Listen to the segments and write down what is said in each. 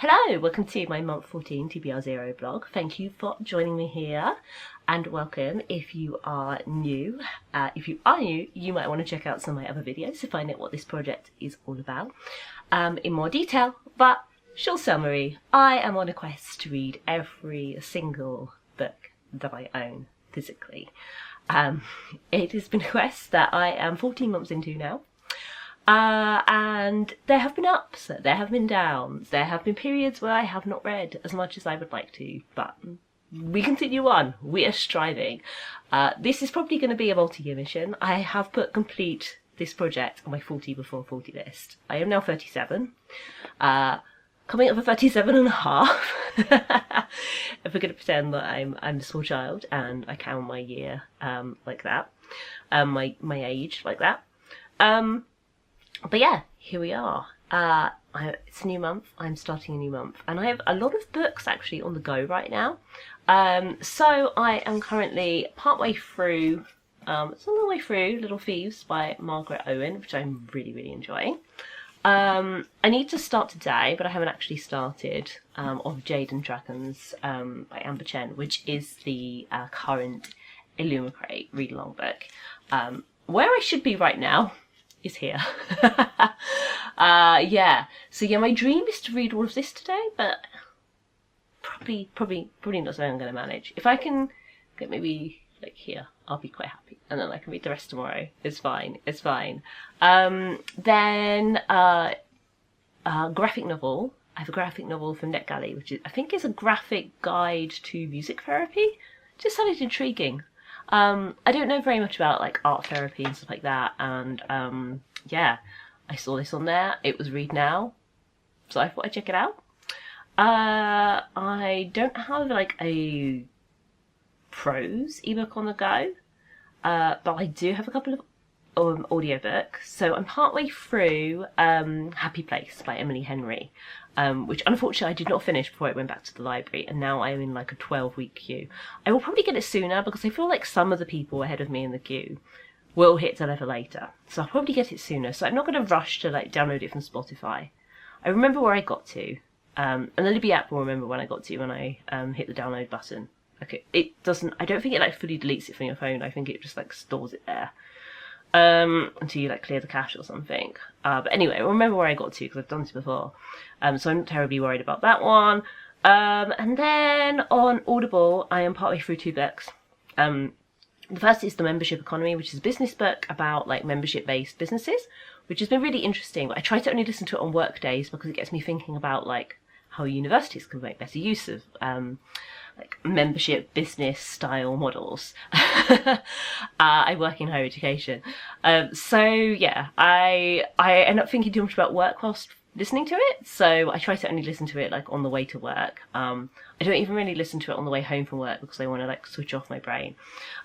Hello, welcome to my month 14 TBR0 blog. Thank you for joining me here and welcome if you are new. If you are new, you might want to check out some of my other videos to find out what this project is all about in more detail. But short summary, I am on a quest to read every single book that I own physically. It has been a quest that I am 14 months into now. And there have been ups, there have been downs, there have been periods where I have not read as much as I would like to, but we continue on, we are striving. This is probably going to be a multi-year mission. I have put complete this project on my 40 before 40 list. I am now 37, coming up for 37 and a half, if we're going to pretend that I'm a small child and I count my year like that, my age like that. But yeah, here we are. It's a new month, I'm starting a new month, and I have a lot of books actually on the go right now. So I am currently partway through, it's on the way through Little Thieves by Margaret Owen, which I'm really enjoying. I need to start today, but I haven't actually started, of Jade and Dragons by Chen, which is the current Illumicrate read-along book. Where I should be right now is here. Yeah. So yeah, my dream is to read all of this today, but probably not something I'm going to manage. If I can get maybe like here, I'll be quite happy, and then I can read the rest tomorrow. It's fine. It's fine. Then graphic novel. I have a graphic novel from NetGalley, which I think is a graphic guide to music therapy. Just sounded intriguing. I don't know very much about like art therapy and stuff like that, and yeah, I saw this on there. It was read now, so I thought I'd check it out. I don't have like a prose ebook on the go, but I do have a couple of audiobooks. So I'm partway through Happy Place by Emily Henry, which unfortunately I did not finish before it went back to the library, and now I am in like a 12-week queue. I will probably get it sooner because I feel like some of the people ahead of me in the queue will hit the level later, so I'll probably get it sooner. So I'm not going to rush to like download it from Spotify. I remember where I got to, and the Libby app will remember when I got to when I hit the download button. Okay, it doesn't. I don't think it like fully deletes it from your phone. I think it just like stores it there until you like clear the cache or something. But anyway, I remember where I got to because I've done this before, so I'm not terribly worried about that one. And then on Audible, I am partway through 2 books. The first is The Membership Economy, which is a business book about like membership-based businesses, which has been really interesting. But I try to only listen to it on work days because it gets me thinking about like how universities can make better use of like membership business style models. I work in higher education, so yeah, I end up thinking too much about work whilst listening to it, so I try to only listen to it like on the way to work. I don't even really listen to it on the way home from work because I want to like switch off my brain.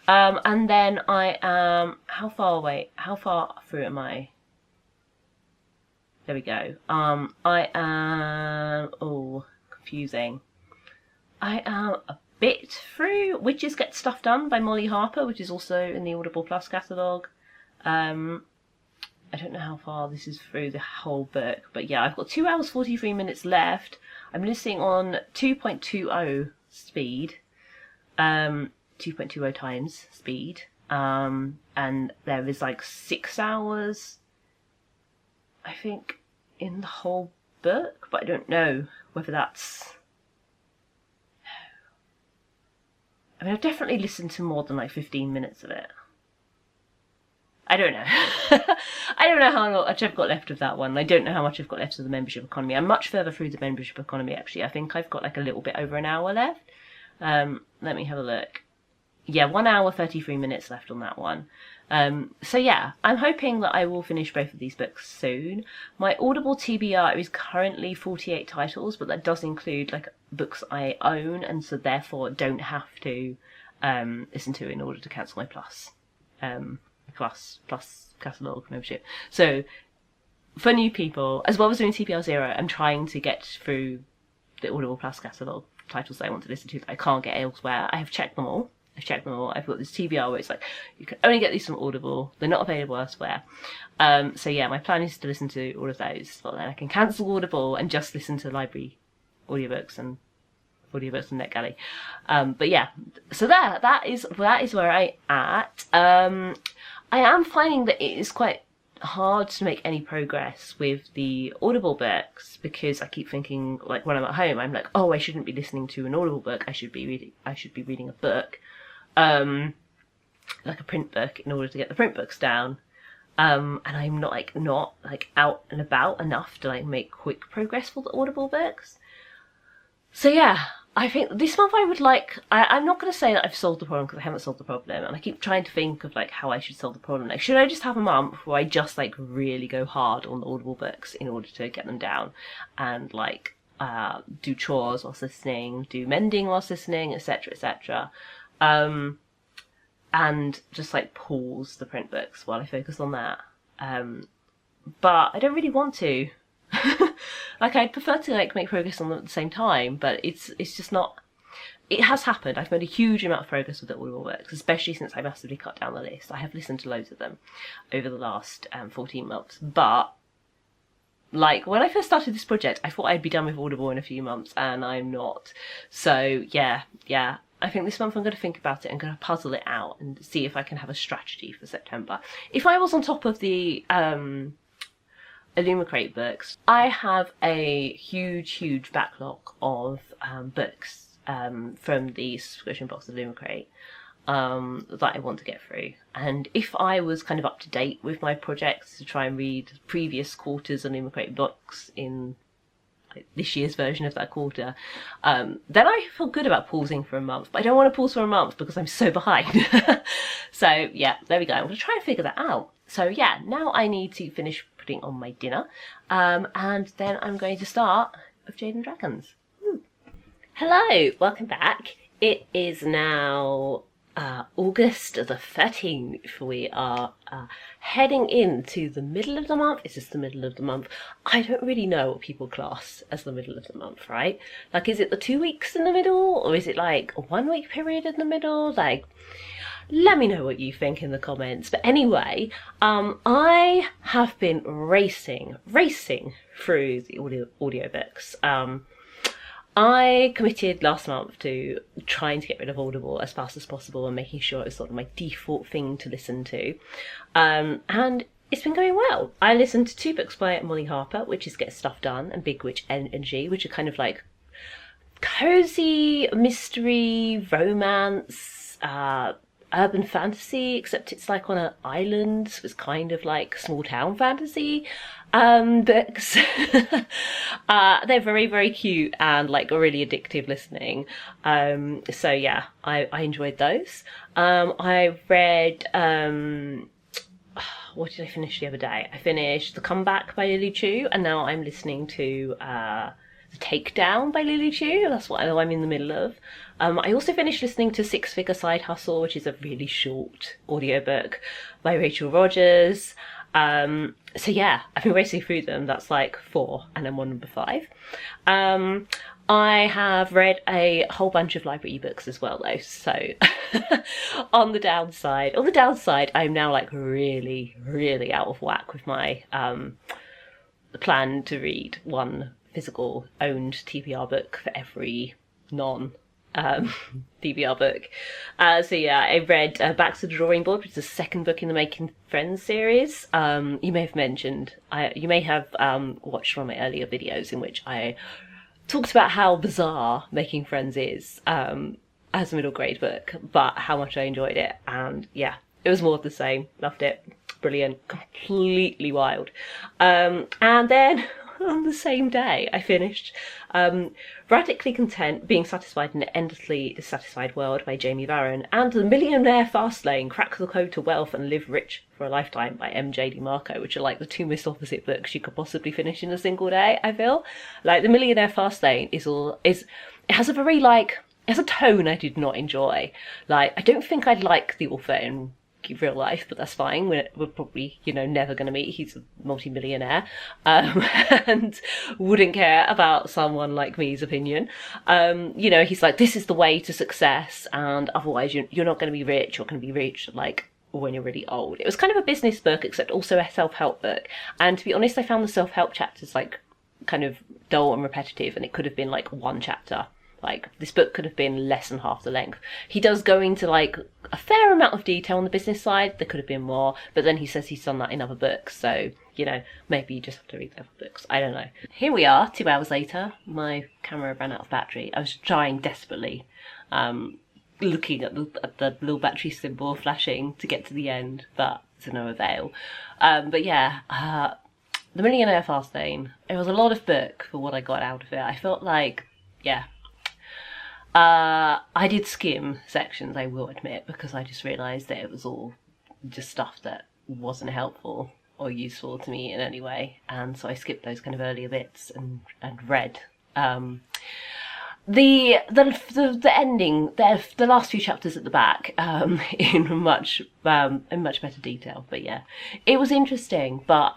And then I am how far through am I? There we go. I am confusing. I am a bit through Witches Get Stuff Done by Molly Harper, which is also in the Audible Plus catalogue. I don't know how far this is through the whole book, but yeah, I've got 2 hours 43 minutes left. I'm listening on 2.20 speed, 2.20 times speed, and there is like 6 hours, I think, in the whole book, but I don't know whether that's... I mean, I've definitely listened to more than like 15 minutes of it. I don't know. I don't know how much I've got left of that one. I don't know how much I've got left of the Membership Economy. I'm much further through the Membership Economy, actually. I think I've got like a little bit over an hour left. Let me have a look. Yeah, 1 hour, 33 minutes left on that one. So yeah, I'm hoping that I will finish both of these books soon. My Audible TBR is currently 48 titles, but that does include like books I own, and so therefore don't have to listen to in order to cancel my plus catalogue membership. So for new people, as well as doing TBR0, I'm trying to get through the Audible Plus catalogue titles that I want to listen to that I can't get elsewhere. I have checked them all. I've got this TBR where it's like, you can only get these from Audible. They're not available elsewhere. So yeah, my plan is to listen to all of those. But then I can cancel Audible and just listen to library audiobooks and NetGalley. But yeah, so that is where I at. I am finding that it is quite hard to make any progress with the Audible books, because I keep thinking, like, when I'm at home, I'm like, oh, I shouldn't be listening to an Audible book. I should be reading a book, like a print book, in order to get the print books down. And I'm not out and about enough to like make quick progress for the Audible books. So yeah, I think this month I would like, I'm not going to say that I've solved the problem, because I haven't solved the problem, and I keep trying to think of like how I should solve the problem. Like, should I just have a month where I just like really go hard on the Audible books in order to get them down, and like do chores whilst listening, do mending whilst listening, etc, etc, and just like pause the print books while I focus on that. But I don't really want to. Like, I'd prefer to like make progress on them at the same time, but it's just not. It has happened. I've made a huge amount of progress with the Audible books, especially since I massively cut down the list. I have listened to loads of them over the last 14 months, but like, when I first started this project, I thought I'd be done with Audible in a few months, and I'm not. So yeah, I think this month I'm going to think about it and going to puzzle it out and see if I can have a strategy for September. If I was on top of the Illumicrate books, I have a huge backlog of books from the subscription box of Illumicrate that I want to get through. And if I was kind of up to date with my projects to try and read previous quarters of Illumicrate books in like this year's version of that quarter, then I feel good about pausing for a month. But I don't want to pause for a month because I'm so behind. So yeah, there we go. I'm going to try and figure that out. So yeah, now I need to finish putting on my dinner, and then I'm going to start with Jade and Dragons. Hello, welcome back. It is now August the 13th. We are heading into the middle of the month. Is this the middle of the month? I don't really know what people class as the middle of the month, right? Like, is it the 2 weeks in the middle, or is it like a 1 week period in the middle? Like, let me know what you think in the comments. But anyway, I have been racing through the audiobooks. I committed last month to trying to get rid of Audible as fast as possible and making sure it was sort of my default thing to listen to. And it's been going well. I listened to 2 books by Molly Harper, which is Get Stuff Done and Big Witch Energy, which are kind of like cozy mystery, romance, urban fantasy, except it's like on an island, so it's kind of like small town fantasy books. They're very cute and like really addictive listening. So yeah, I enjoyed those. I read what did I finish the other day? I finished The Comeback by Lily Chu, and now I'm listening to The Takedown by Lily Chu. That's what I'm in the middle of. I also finished listening to Six Figure Side Hustle, which is a really short audiobook by Rachel Rodgers. So yeah, I've been racing through them. That's like 4, and I'm on number 5. I have read a whole bunch of library ebooks as well, though. So on the downside, I'm now like really out of whack with my plan to read 1 physical owned TBR book for every TBR book. So yeah, I read Back to the Drawing Board, which is the 2nd book in the Making Friends series. You may have watched one of my earlier videos in which I talked about how bizarre Making Friends is as a middle grade book, but how much I enjoyed it. And yeah, it was more of the same. Loved it. Brilliant. Completely wild. And then on the same day, I finished Radically Content, Being Satisfied in an Endlessly Dissatisfied World by Jamie Varon, and The Millionaire Fastlane, Crack the Code to Wealth and Live Rich for a Lifetime by MJ DeMarco, which are like the 2 most opposite books you could possibly finish in a single day, I feel. Like, The Millionaire Fastlane it has a very like, it has a tone I did not enjoy. Like, I don't think I'd like the author in real life, but that's fine. We're probably, never going to meet. He's a multi-millionaire, and wouldn't care about someone like me's opinion. He's like, this is the way to success, and otherwise you're not going to be rich. You're going to be rich like when you're really old. It was kind of a business book, except also a self-help book. And to be honest, I found the self-help chapters like kind of dull and repetitive, and it could have been like one chapter. Like, this book could have been less than half the length. He does go into, like, a fair amount of detail on the business side. There could have been more, but then he says he's done that in other books, so, you know, maybe you just have to read the other books. I don't know. Here we are, 2 hours later. My camera ran out of battery. I was trying desperately, looking at the little battery symbol flashing to get to the end, but to no avail. But yeah, The Millionaire Fastlane. It was a lot of book for what I got out of it. I felt like, yeah. I did skim sections, I will admit, because I just realised that it was all just stuff that wasn't helpful or useful to me in any way, and so I skipped those kind of earlier bits and read. The ending, the last few chapters at the back, in much better detail. But yeah, it was interesting, but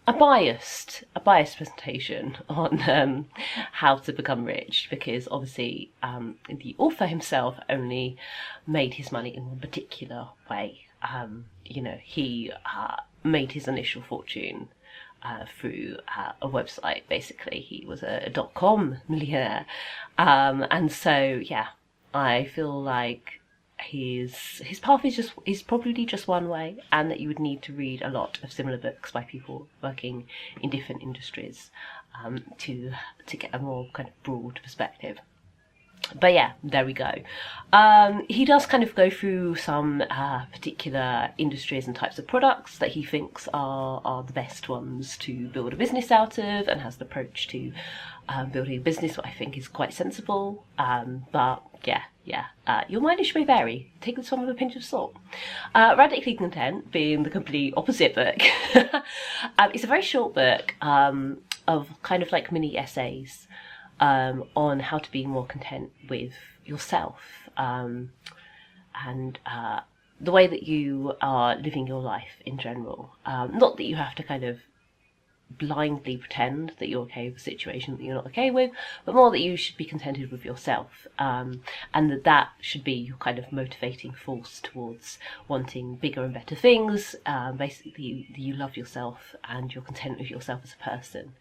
a biased presentation on how to become rich, because obviously the author himself only made his money in one particular way. You know, he made his initial fortune through a website. Basically, he was a .com millionaire, and so yeah, I feel like his path is probably just one way, and that you would need to read a lot of similar books by people working in different industries to get a more kind of broad perspective. But yeah, there we go. He does kind of go through some particular industries and types of products that he thinks are the best ones to build a business out of, and has an approach to building a business that I think is quite sensible. But yeah, your mileage may vary. Take this one with a pinch of salt. Radically Content being the complete opposite book. It's a very short book of kind of like mini essays on how to be more content with yourself, and the way that you are living your life in general. Not that you have to kind of blindly pretend that you're okay with a situation that you're not okay with, but more that you should be contented with yourself, and that should be your kind of motivating force towards wanting bigger and better things. Basically, you love yourself and you're content with yourself as a person,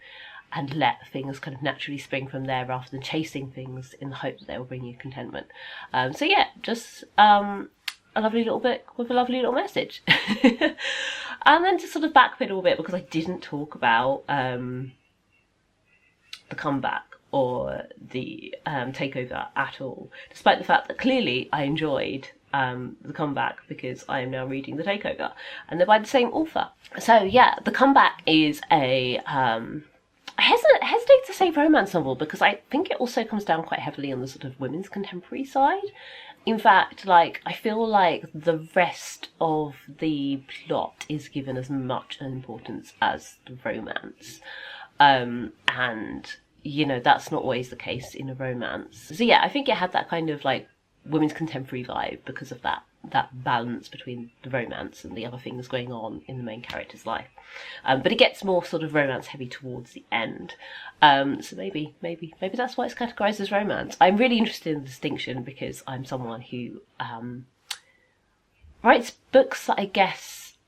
and let things kind of naturally spring from there rather than chasing things in the hope that they will bring you contentment. So yeah, just a lovely little book with a lovely little message. And then to sort of backpedal a bit, because I didn't talk about the comeback or the takeover at all, despite the fact that clearly I enjoyed the comeback, because I am now reading the takeover, and they're by the same author. So yeah, the comeback is a I hesitate to say romance novel, because I think it also comes down quite heavily on the sort of women's contemporary side. In fact, like, I feel like the rest of the plot is given as much importance as the romance. And, you know, that's not always the case in a romance. So yeah, I think it had that kind of, like, women's contemporary vibe because of that balance between the romance and the other things going on in the main character's life. But it gets more sort of romance heavy towards the end. So maybe that's why it's categorised as romance. I'm really interested in the distinction, because I'm someone who writes books that I guess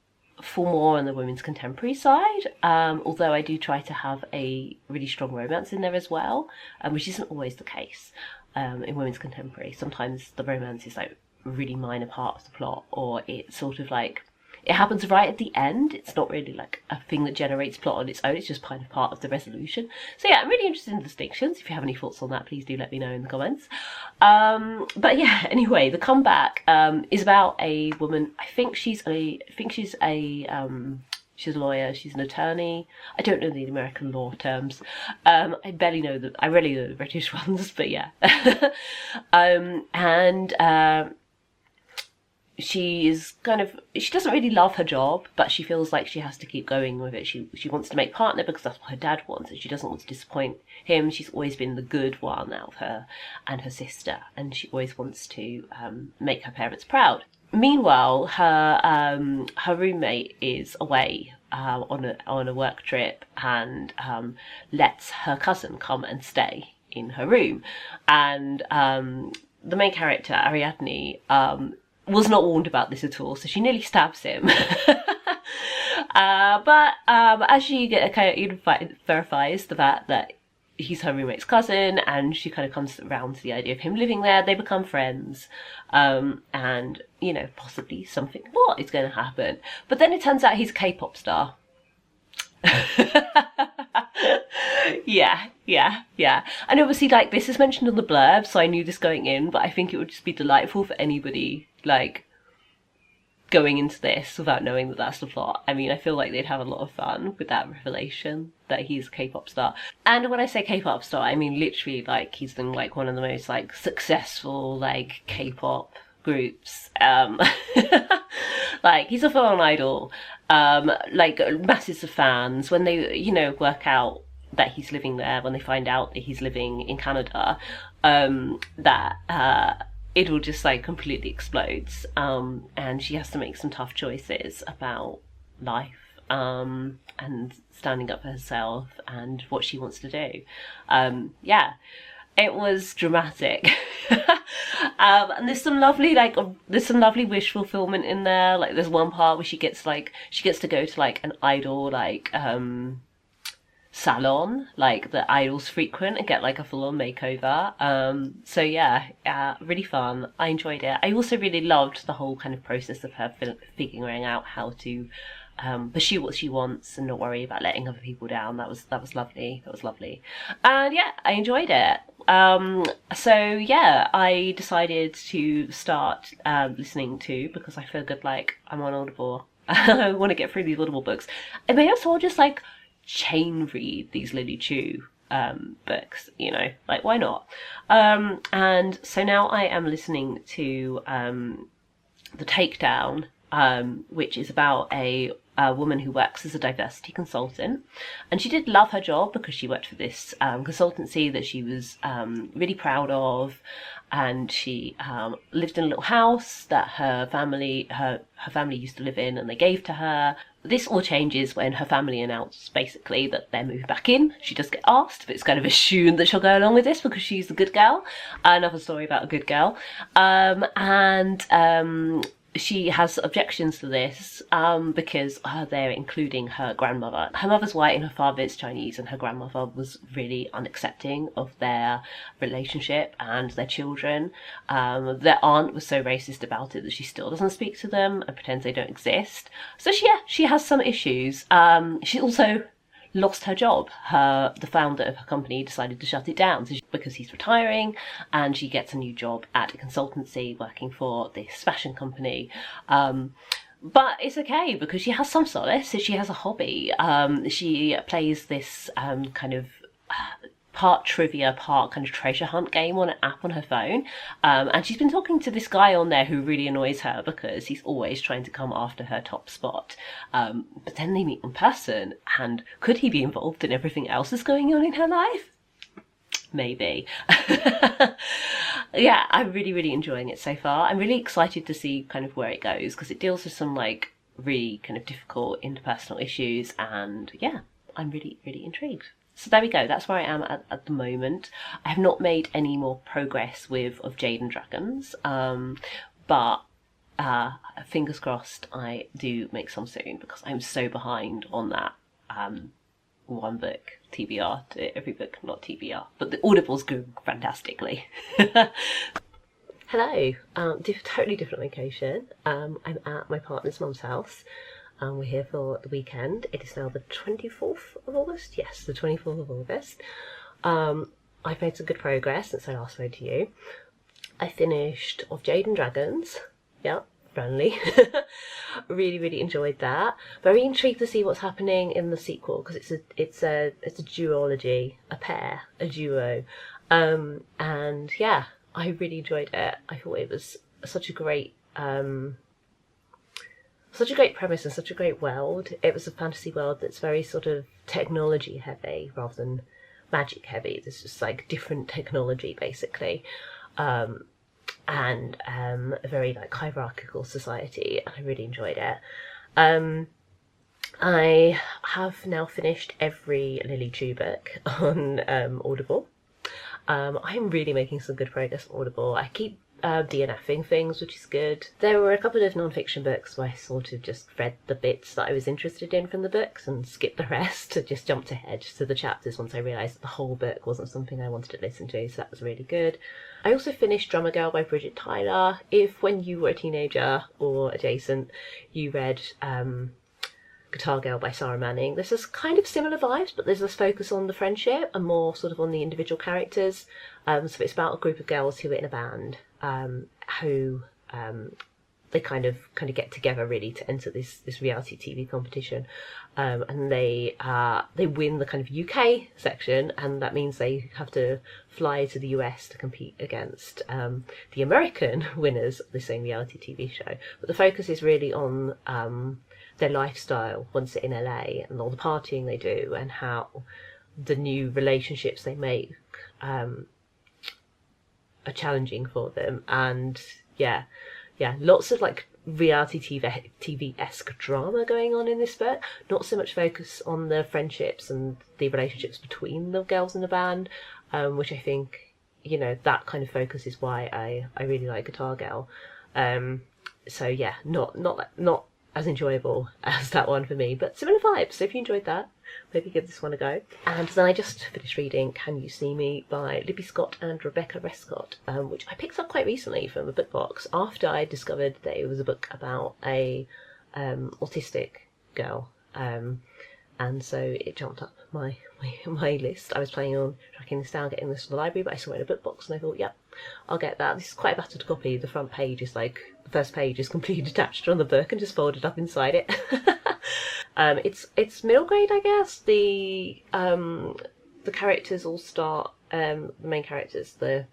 fall more on the women's contemporary side, although I do try to have a really strong romance in there as well, which isn't always the case in women's contemporary. Sometimes the romance is like a really minor part of the plot, or it's sort of like it happens right at the end. It's not really like a thing that generates plot on its own, it's just kind of part of the resolution. So yeah, I'm really interested in the distinctions. If you have any thoughts on that, please do let me know in the comments. But yeah, anyway, the comeback is about a woman. I think she's a lawyer, she's an attorney. I don't know the American law terms. I rarely know the British ones, but yeah. She doesn't really love her job, but she feels like she has to keep going with it. She wants to make partner because that's what her dad wants, and she doesn't want to disappoint him. She's always been the good one out of her and her sister, and she always wants to make her parents proud. Meanwhile, her roommate is away on a work trip, and lets her cousin come and stay in her room. And the main character, Ariadne, was not warned about this at all, so she nearly stabs him. But as she verifies the fact that he's her roommate's cousin, and she kind of comes around to the idea of him living there, they become friends, and, you know, possibly something more is going to happen. But then it turns out he's a K-pop star. Yeah. And obviously, like, this is mentioned in the blurb, so I knew this going in, but I think it would just be delightful for anybody, like, going into this without knowing that that's the plot. I mean, I feel like they'd have a lot of fun with that revelation that he's a K-pop star. And when I say K-pop star, I mean literally, like, he's in, like, one of the most, like, successful, like, K-pop groups. Like, he's a full-on idol. Like, masses of fans. When they, you know, work out that he's living there, when they find out that he's living in Canada, it will just, like, completely explodes. And she has to make some tough choices about life, and standing up for herself and what she wants to do. Yeah, it was dramatic. And there's some lovely wish fulfillment in there. Like, there's one part where she gets to go to, like, an idol, like, salon, like, the idols frequent, and get, like, a full-on makeover. So yeah, really fun. I enjoyed it. I also really loved the whole kind of process of her figuring out how to pursue what she wants and not worry about letting other people down. That was lovely. And yeah, I enjoyed it. So yeah, I decided to start listening to, because I feel good, like, I'm on Audible. I want to get through these Audible books. I may as well just, like, chain read these Lily Chu books, you know, like, why not? And so now I am listening to The Takedown, which is about a woman who works as a diversity consultant, and she did love her job because she worked for this consultancy that she was really proud of, and she lived in a little house that her family used to live in, and they gave to her. This all changes when her family announces basically that they're moving back in. She does get asked, but it's kind of assumed that she'll go along with this because she's a good girl. Another story about a good girl. She has objections to this because they're including her grandmother. Her mother's white and her father is Chinese, and her grandmother was really unaccepting of their relationship and their children. Their aunt was so racist about it that she still doesn't speak to them and pretends they don't exist. So she has some issues. She also lost her job. The founder of her company decided to shut it down because he's retiring, and she gets a new job at a consultancy working for this fashion company. But it's okay because she has some solace. She has a hobby. She plays this kind of part trivia, part kind of treasure hunt game on an app on her phone. And she's been talking to this guy on there who really annoys her because he's always trying to come after her top spot. But then they meet in person, and could he be involved in everything else that's going on in her life? Maybe. Yeah, I'm really, really enjoying it so far. I'm really excited to see kind of where it goes, because it deals with some, like, really kind of difficult interpersonal issues, and yeah, I'm really, really intrigued. So there we go, that's where I am at the moment. I have not made any more progress with Of Jade and Dragons, but fingers crossed I do make some soon, because I'm so behind on that one book, TBR, to every book, not TBR, but the Audible's going fantastically. Hello, totally different location. I'm at my partner's mum's house. We're here for the weekend. It is now the 24th of August. Yes, the 24th of August. I've made some good progress since I last spoke to you. I finished Of Jade and Dragons. Yeah, friendly. Really, really enjoyed that. Very intrigued to see what's happening in the sequel, because it's a duology, a duo. And yeah, I really enjoyed it. I thought it was such a great premise and such a great world. It was a fantasy world that's very sort of technology heavy rather than magic heavy. There's just like different technology basically, and a very like hierarchical society. I really enjoyed it. I have now finished every Lily Chu book on Audible. I'm really making some good progress on Audible. I keep DNFing things, which is good. There were a couple of non-fiction books where I sort of just read the bits that I was interested in from the books and skipped the rest, to just jumped ahead to the chapters once I realised that the whole book wasn't something I wanted to listen to, so that was really good. I also finished Drummer Girl by Bridget Tyler. If when you were a teenager or adjacent you read Guitar Girl by Sarah Manning, this is kind of similar vibes, but there's less focus on the friendship and more sort of on the individual characters. So it's about a group of girls who are in a band, who they kind of get together really to enter this reality TV competition, and they win the kind of UK section, and that means they have to fly to the US to compete against the American winners of the same reality TV show. But the focus is really on their lifestyle once they're in LA and all the partying they do and how the new relationships they make are challenging for them. And yeah, lots of like reality TV-esque drama going on in this book. Not so much focus on the friendships and the relationships between the girls in the band, which I think, that kind of focus is why I really like Guitar Girl. So yeah, not as enjoyable as that one for me, but similar vibes. So if you enjoyed that, maybe give this one a go. And then I just finished reading Can You See Me by Libby Scott and Rebecca Westcott, which I picked up quite recently from a book box after I discovered that it was a book about a autistic girl, and so it jumped up my list. I was planning on tracking this down, getting this from the library, but I saw it in a book box and I thought, yep, I'll get that. This is quite a battered copy. The front page is like, the first page is completely detached from the book and just folded up inside it. It's middle grade, I guess. The characters all start, the main characters, the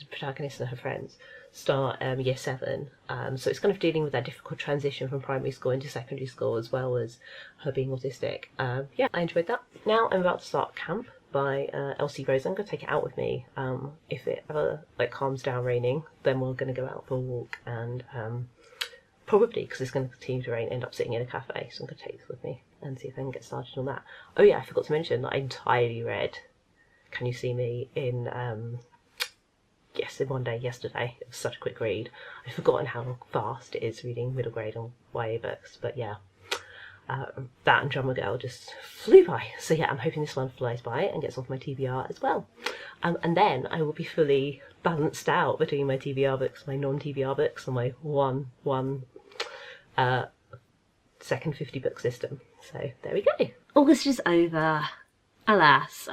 protagonist and her friends, start year 7. So it's kind of dealing with that difficult transition from primary school into secondary school, as well as her being autistic. Yeah, I enjoyed that. Now I'm about to start Camp by Elsie Rosen. I'm going to take it out with me. If it ever calms down raining, then we're going to go out for a walk, and probably, because it's going to continue to rain, end up sitting in a cafe. So I'm going to take this with me and see if I can get started on that. Oh yeah, I forgot to mention that I entirely read Can You See Me in one day yesterday. It was such a quick read. I've forgotten how fast it is reading middle grade on YA books, but yeah, that and Drummer Girl just flew by. So yeah, I'm hoping this one flies by and gets off my TBR as well. And then I will be fully balanced out between my TBR books, my non-TBR books, and my one second 50 book system. So there we go. August is over. Alas,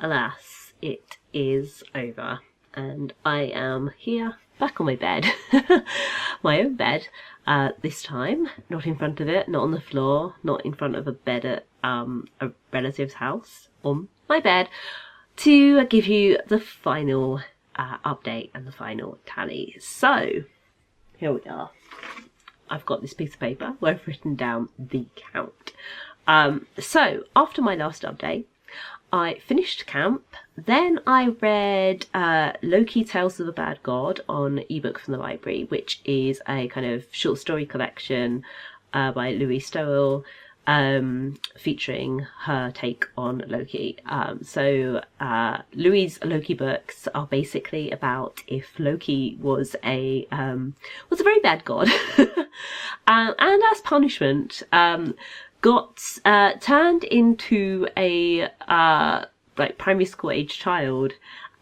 it is over. And I am here, back on my bed, my own bed, this time, not in front of it, not on the floor, not in front of a bed at a relative's house, on my bed, to give you the final update and the final tally. So, here we are. I've got this piece of paper where I've written down the count. So, after my last update, I finished Camp, then I read Loki Tales of a Bad God on ebook from the library, which is a kind of short story collection by Louie Stowell, featuring her take on Loki. So Louie's Loki books are basically about if Loki was a very bad god, and as punishment, got turned into a primary school age child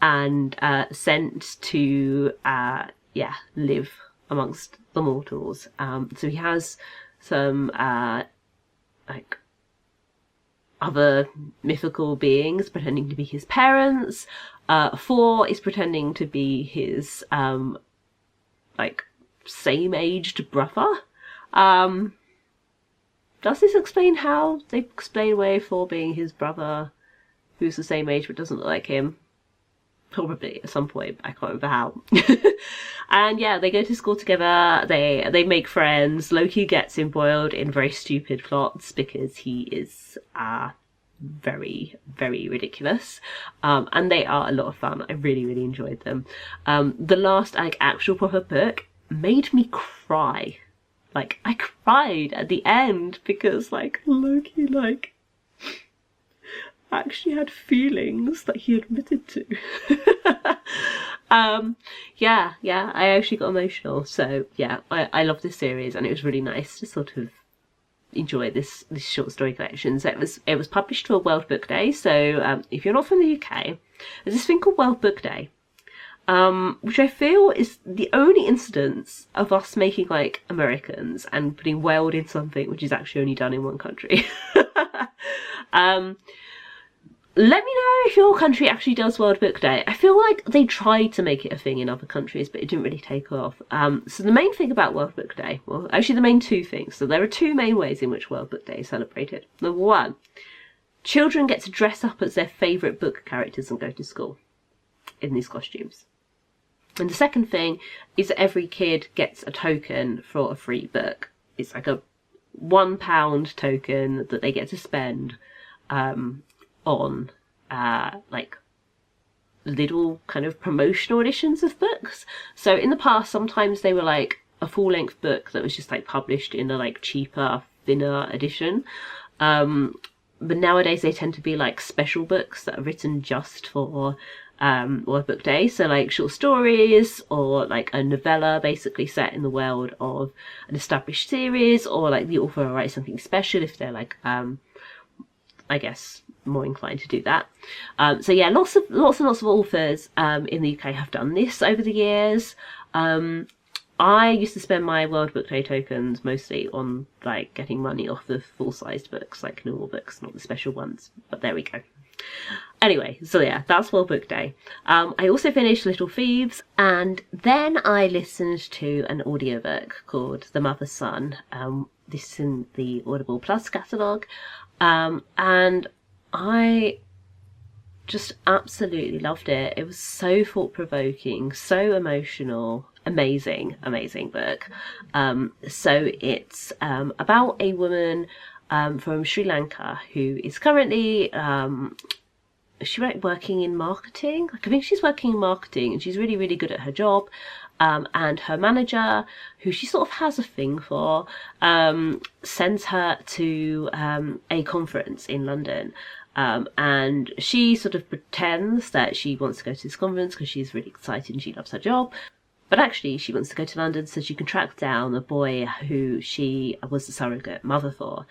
and sent to live amongst the mortals. So he has some other mythical beings pretending to be his parents. 4 is pretending to be his same aged brother. Does this explain how they explain away 4 being his brother, who's the same age but doesn't look like him? Probably at some point, I can't remember how. And yeah, they go to school together, they make friends. Loki gets embroiled in very stupid plots because he is very, very ridiculous. And they are a lot of fun. I really, really enjoyed them. The last actual proper book made me cry. I cried at the end because, Loki, actually had feelings that he admitted to. Yeah, I actually got emotional. So yeah, I love this series, and it was really nice to sort of enjoy this short story collection. So it was published to a World Book Day. So if you're not from the UK, there's this thing called World Book Day, which I feel is the only instance of us making like Americans and putting world in something which is actually only done in one country. Let me know if your country actually does World Book Day. I feel like they tried to make it a thing in other countries, but it didn't really take off. So the main thing about World Book Day, well, actually the main two things. So there are two main ways in which World Book Day is celebrated. Number one, children get to dress up as their favourite book characters and go to school in these costumes. And the second thing is that every kid gets a token for a free book. It's like a £1 token that they get to spend on like little kind of promotional editions of books. So in the past, sometimes they were like a full-length book that was just like published in a like cheaper, thinner edition. But nowadays they tend to be like special books that are written just for World Book Day. So like short stories, or like a novella basically set in the world of an established series, or like the author will write something special if they're like I guess more inclined to do that. So yeah, lots and lots of authors in the UK have done this over the years. I used to spend my World Book Day tokens mostly on like getting money off the full-sized books, like normal books, not the special ones. But there we go. Anyway, so yeah, that's World Book Day. I also finished Little Thieves, and then I listened to an audiobook called The Mother's Son. This is in the Audible Plus catalogue. And I just absolutely loved it. It was so thought-provoking, so emotional, amazing book. So it's about a woman from Sri Lanka who is currently is she working in marketing? Like, I think she's working in marketing, and she's really, really good at her job. And her manager, who she sort of has a thing for, sends her to a conference in London. And she sort of pretends that she wants to go to this conference because she's really excited and she loves her job. But actually, she wants to go to London so she can track down a boy who she was the surrogate mother for.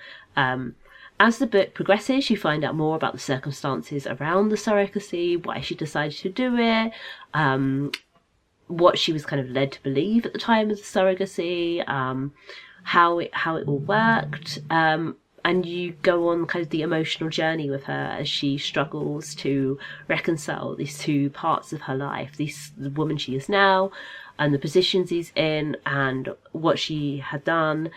As the book progresses, you find out more about the circumstances around the surrogacy, why she decided to do it, what she was kind of led to believe at the time of the surrogacy, how it all worked, and you go on kind of the emotional journey with her as she struggles to reconcile these two parts of her life, the woman she is now, and the positions she's in, and what she had done,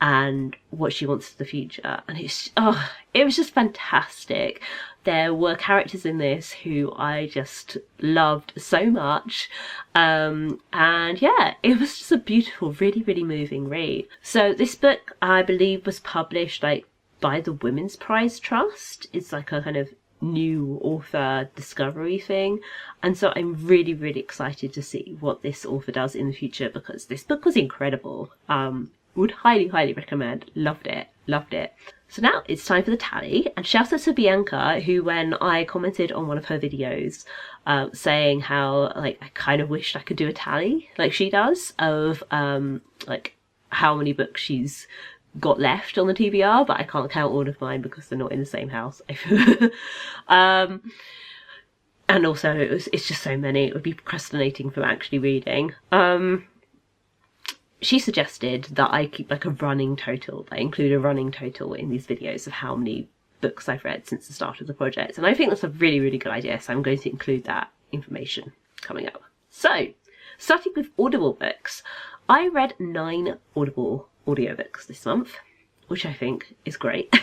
and what she wants for the future. And it was just fantastic. There were characters in this who I just loved so much. And yeah, it was just a beautiful, really, really moving read. So this book, I believe, was published like by the Women's Prize Trust. It's like a kind of new author discovery thing. And so I'm really, really excited to see what this author does in the future, because this book was incredible. Would highly, highly recommend. Loved it. So now it's time for the tally, and shout out to Bianca, who, when I commented on one of her videos saying how like I kind of wished I could do a tally like she does of like how many books she's got left on the TBR, but I can't count all of mine because they're not in the same house. And also it's just so many, it would be procrastinating from actually reading. She suggested that I keep like a running total, that I include a running total in these videos of how many books I've read since the start of the project. And I think that's a really, really good idea. So I'm going to include that information coming up. So starting with Audible books, I read 9 Audible audiobooks this month, which I think is great.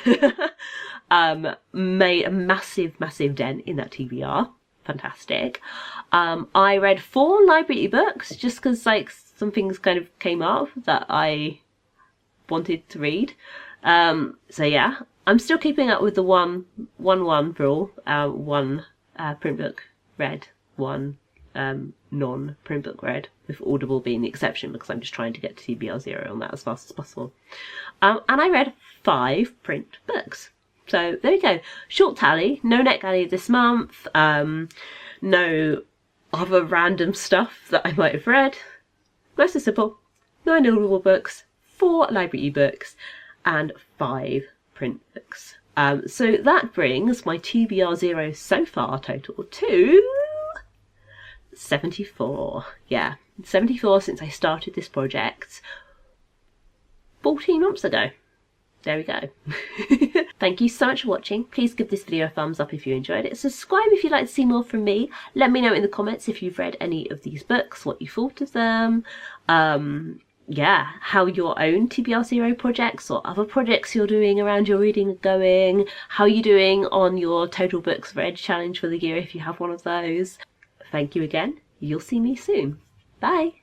Made a massive, massive dent in that TBR. Fantastic. I read 4 library books just because like some things kind of came up that I wanted to read. So yeah, I'm still keeping up with the one rule. One print book read, one non-print book read, with Audible being the exception because I'm just trying to get to TBR 0 on that as fast as possible. And I read 5 print books. So there we go. Short tally. No NetGalley this month. No other random stuff that I might have read. Nice and simple. 9 Audible books, 4 library ebooks, and 5 print books. So that brings my TBR 0 so far total to 74. Yeah, 74 since I started this project 14 months ago. There we go. Thank you so much for watching. Please give this video a thumbs up if you enjoyed it. Subscribe if you'd like to see more from me. Let me know in the comments if you've read any of these books, what you thought of them. Yeah, how your own TBR 0 projects or other projects you're doing around your reading are going. How you're doing on your total books read challenge for the year if you have one of those. Thank you again. You'll see me soon. Bye.